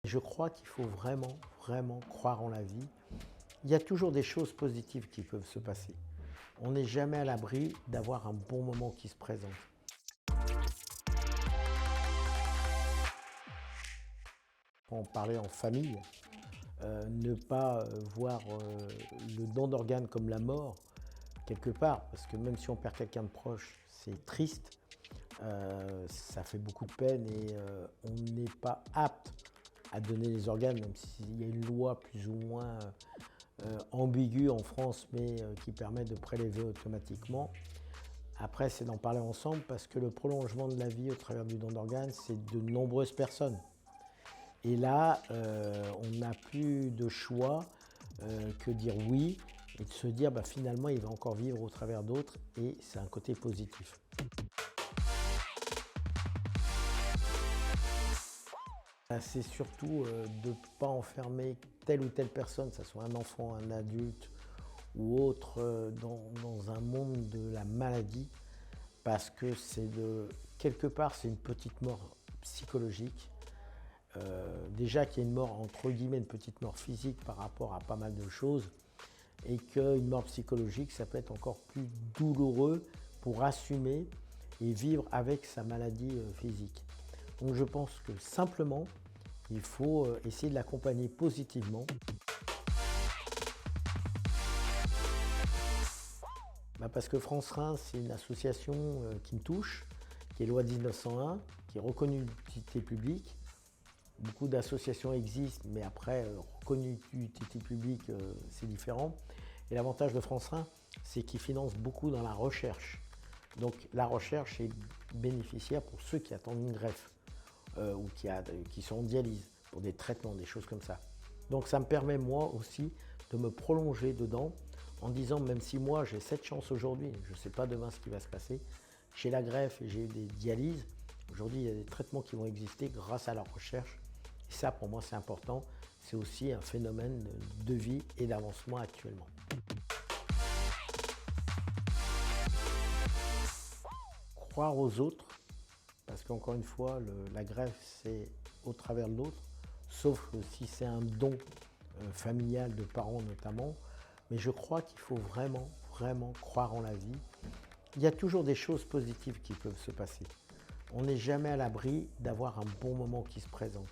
Je crois qu'il faut vraiment croire en la vie. Il y a toujours des choses positives qui peuvent se passer. On n'est jamais à l'abri d'avoir un bon moment qui se présente. En parler en famille, ne pas voir le don d'organes comme la mort, quelque part, parce que même si on perd quelqu'un de proche, c'est triste, ça fait beaucoup de peine et on n'est pas apte à donner les organes, même s'il y a une loi plus ou moins ambiguë en France, mais qui permet de prélever automatiquement. Après, c'est d'en parler ensemble parce que le prolongement de la vie au travers du don d'organes, c'est de nombreuses personnes. Et là, on n'a plus de choix que dire oui et de se dire finalement il va encore vivre au travers d'autres et c'est un côté positif. C'est surtout de ne pas enfermer telle ou telle personne, que ce soit un enfant, un adulte ou autre, dans un monde de la maladie, parce que quelque part, c'est une petite mort psychologique. Déjà qu'il y a une mort, entre guillemets, une petite mort physique par rapport à pas mal de choses, et qu'une mort psychologique, ça peut être encore plus douloureux pour assumer et vivre avec sa maladie physique. Donc je pense que simplement, il faut essayer de l'accompagner positivement. Parce que France Reims, c'est une association qui me touche, qui est loi 1901, qui est reconnue d'utilité publique. Beaucoup d'associations existent, mais après, reconnue d'utilité publique, c'est différent. Et l'avantage de France Reims, c'est qu'ils financent beaucoup dans la recherche. Donc la recherche est bénéficiaire pour ceux qui attendent une greffe ou qui sont en dialyse, pour des traitements, des choses comme ça. Donc ça me permet moi aussi de me prolonger dedans en disant, même si moi j'ai cette chance aujourd'hui, je ne sais pas demain ce qui va se passer, j'ai la greffe et j'ai des dialyses, aujourd'hui il y a des traitements qui vont exister grâce à la recherche. Et ça pour moi c'est important, c'est aussi un phénomène de vie et d'avancement actuellement. Croire aux autres, parce qu'encore une fois, la greffe c'est au travers de l'autre, sauf si c'est un don familial de parents notamment. Mais je crois qu'il faut vraiment croire en la vie. Il y a toujours des choses positives qui peuvent se passer. On n'est jamais à l'abri d'avoir un bon moment qui se présente.